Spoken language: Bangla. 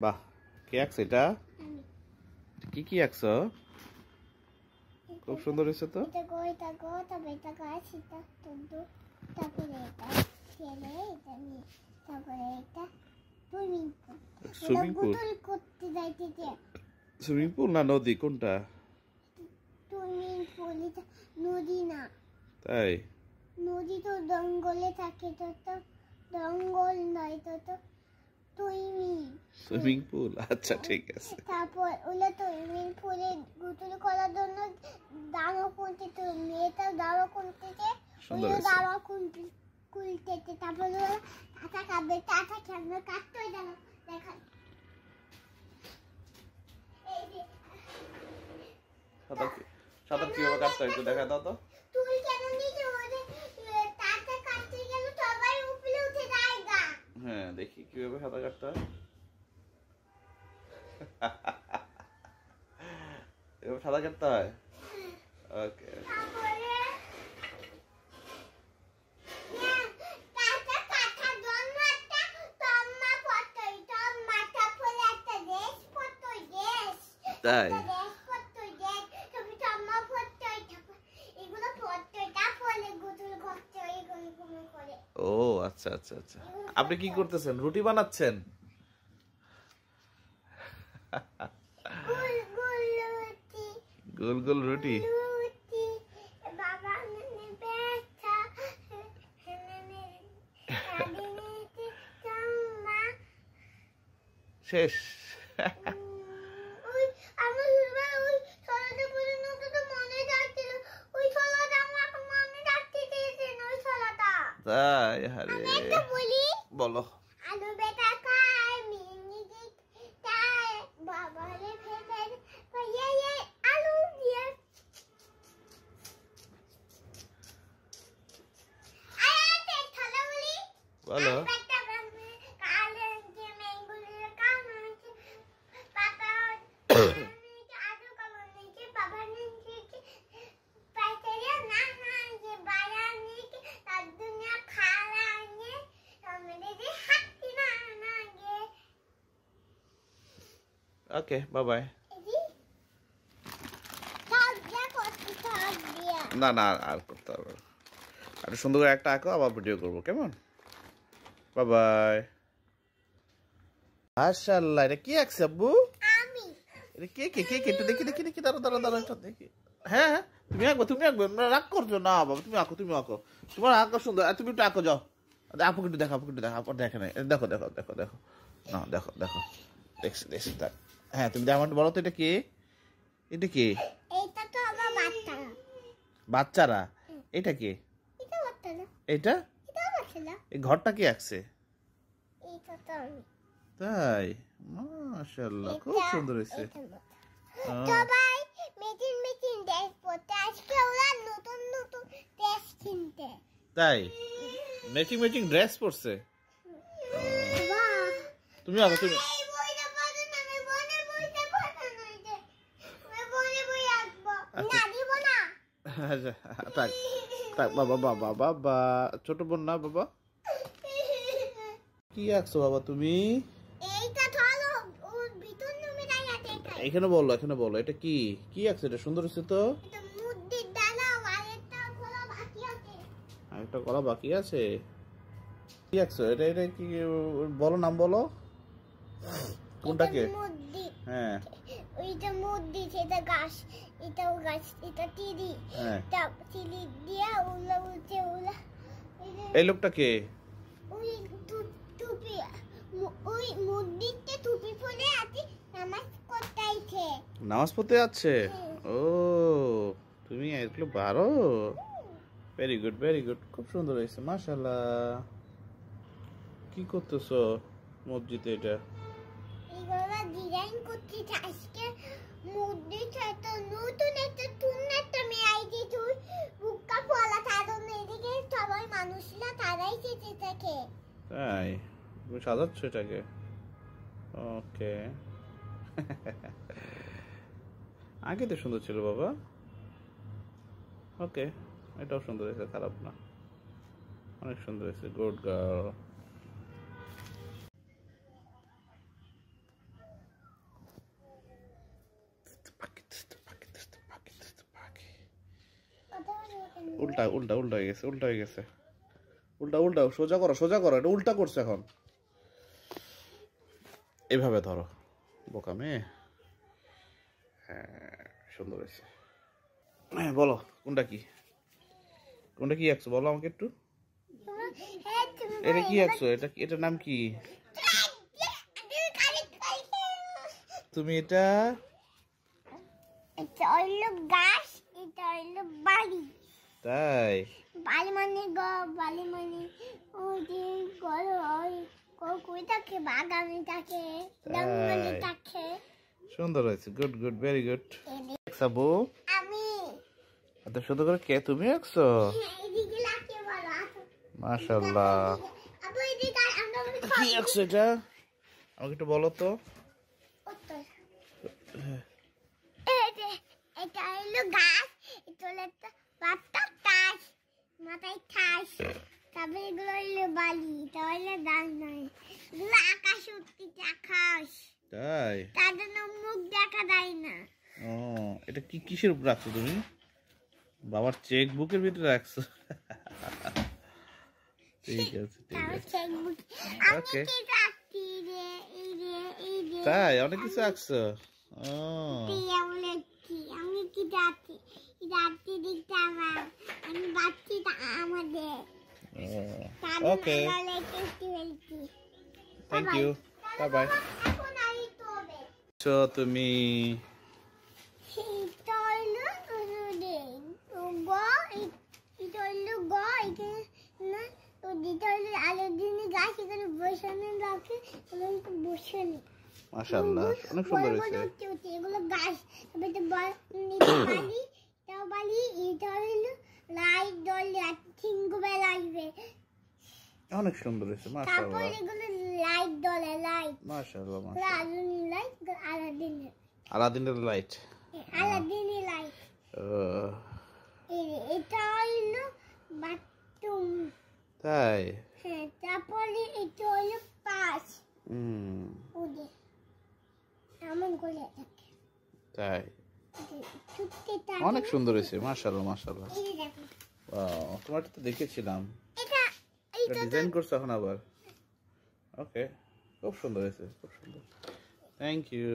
বাহ, কে আঁকছে এটা? কি কি আঁকছো? খুব সুন্দর হয়েছে তো। Swimming pool? সুইমিং পুল না নদী, কোনটা? নদী না, তাই? নদী তো জঙ্গলে থাকে, তো তো জঙ্গল নয়, তো তো সুইমিং পুল, আচ্ছা ঠিক আছে। তারপর ওলা সুইমিং পুলে গোসল করার জন্য দাওয়া খুলতে, মেয়েটা দাওয়া খুলতেছে, ওই দাওয়া খুলতেছে, তারপর ওরা টাটা খাবে, টাটা খেলবে, কাটতে গেল। দেখা সাঁতার কিভাবে কাটতে হয় একটু দেখা দাও তো। তুই কেন নিচে টাটা কাটতে গেল, সবাই উপরে উঠে যায় গা। হ্যাঁ, দেখি কিভাবে সাঁতার কাটতে হয়। এভাবে সাঁতার কাটতে হয়। ওকে। তাই? ও আচ্ছা আচ্ছা আচ্ছা। আপনি কি করতেছেন? রুটি বানাচ্ছেন? গোল গোল রুটি। শেষ? তাই? আরে বলো। আলু বেটা খায়, মিনি খায়, বাবা রে ফেলে আলু দিয়ে বলো। ওকে, বাই বাই। না না, আর করতে হবে। আর সুন্দর করে একটা আঁকো, আবার ভিডিও করবো, কেমন? Bye bye. মাশাআল্লাহ, এটা কি আঁকছে আব্বু? এটা কে কে কে কে? একটু দেখি দেখি দেখি, দাঁড়া দাঁড়া দাঁড়া, একটা দেখি। হ্যাঁ হ্যাঁ, তুমি আঁকবো, তুমি আঁকবে, রাগ করছো না বাবা, তুমি আঁকো, তুমি আঁকো, তোমার আঁকা সুন্দর, তুমি একটু আঁকো, যাও। আপু একটু দেখো, আপু একটু দেখো, আপু দেখে নাই, দেখো দেখো দেখো দেখো, না দেখো দেখো, দেখছি দেখছি। হ্যাঁ, তুমি আমার বলো তো, এটা কে? এটা কে? এটা তো আমার বাচ্চা। বাচ্চারা? এটা কে? এটা বাচ্চা না, এটা? এটা বাচ্চা না। এই ঘরটা কি আঁকছে? এটা তো আমি। তাই? মাশাআল্লাহ, খুব সুন্দর হয়েছে। সবাই মেচিন মেচিন ড্রেস পরতে, আজকে ওরা নতুন নতুন ড্রেস কিনতে। তাই? ম্যাচিং ম্যাচিং ড্রেস পরছে? তুমি আঁকো, তুমি। আচ্ছা থাক থাক, বাবা বাবা বাবা, ছোট বোন না বাবা। কি আঁকছো বাবা তুমি? এখানে বলো, এখানে বলো, এটা কি কি আঁকছো? এটা সুন্দর হচ্ছে তো। একটা কলা বাকি আছে। কি আঁকছো এটা? এটা কি বলো, নাম বলো। কোনটাকে? হ্যাঁ, ওইটা মুদ্দি, সেটা গাছ, এটাও গাছ, এটা টিরি, এটা টিরি দিয়ে উলা উঠে উলা। এই লোকটা কে? ওই টুপি, ওই মুদ্দিতে টুপি পরে আছে, নামাজ পড়তে আইছে। নামাজ পড়তে যাচ্ছে? ও, তুমি এগুলো পারো? ভেরি গুড ভেরি গুড, খুব সুন্দর হয়েছে মাশাআল্লাহ। কি করতেছো মসজিদে? এটা এগুলা ডিজাইন করতে আজকে মুদ্দি তো নতুন একটা টুনটা মেয়ে আইছে, তুই বুকা পলা তার এদিকে সবাই মানুষরা তারাই চেতে থাকে। তাই? তুমি সাজাচ্ছ এটাকে? ওকে। আগে তো সুন্দর ছিল বাবা। ওকে, এটাও সুন্দর হয়েছে, খারাপ না, অনেক সুন্দর হয়েছে, গুড গার্ল। উল্টা উল্টা উল্টা হয়ে গেছে, উল্টা হয়ে গেছে। উল্টা উল্টা, সোজা করো, সোজা করো, এটা উল্টা করছে এখন। এভাবে ধরো, বোকা মেয়ে। হ্যাঁ, সুন্দর হয়েছে। হ্যাঁ, বলো কোনটা কি, কোনটা কি আঁকছো বলো আমাকে একটু। এটা কি আঁকছো, এটা এটার নাম কি? তুমি এটা হইলো গাছ, এটা হইলো বাড়ি। তাই? বালি মানে বালি মানে ওই যে ঘর হয়, কই থাকে, বাগানে থাকে, জঙ্গলে থাকে। সুন্দর হয়েছে, গুড গুড, ভেরি গুড। সাবু আমি এত সুন্দর করে কে তুমি আঁকছো? এদিকে লাগিয়ে বলো। মাশাআল্লাহ। আপু এদিকে আমরা কি আঁকছো এটা আমাকে একটু বলো তো। এটা হলো গাছ, এটা হলো একটা পাতা, তাস মাথায় ঠাস, তারপরে এগুলো হইলো বালি, এটা হইলো ডাল নয়, এগুলো আকাশ উঠতে আকাশ। তাই? তার জন্য মুখ দেখা যায় না। ও, এটা কি কিসের উপর রাখছো তুমি? বাবার চেক বুকের ভিতরে রাখছো? ঠিক আছে, ঠিক আছে, ওকে। তাই অনেক কিছু আঁকছো। ও, আমি কি যাচ্ছি, যাচ্ছি দিকটা আমার, আমি যাচ্ছি আমাদের। ওকে, থ্যাংক ইউ, বাই বাই। তুমি মাশাআল্লাহ, অনেক সুন্দর হয়েছে। এগুলো গাছ, বালি, এটা হইলো লাইট জ্বলে, তিনগো বেলা আসবে। অনেক সুন্দর হয়েছে, তারপর মাশাআল্লাহ। এগুলো লাইট জ্বলে, লাইট, মাশাআল্লাহ, মাশাআল্লাহ। লাইট, আলাদিনের, আলাদিনের লাইট। আলাদিনের লাইট। এটা হইলো বাথরুম। তাই? হ্যাঁ, তারপরে এটা হইলো পাশ। ওদে এমন করে থাকে। তাই? চুপতে থাকে। অনেক সুন্দর হয়েছে, মাশাআল্লাহ, মাশাআল্লাহ। এই দেখো, ওয়াও, তোমারটা তো দেখেছিলাম। এটা এটা ডিজাইন করছো এখন আবার। ওকে, খুব সুন্দর হয়েছে, খুব সুন্দর। Thank you.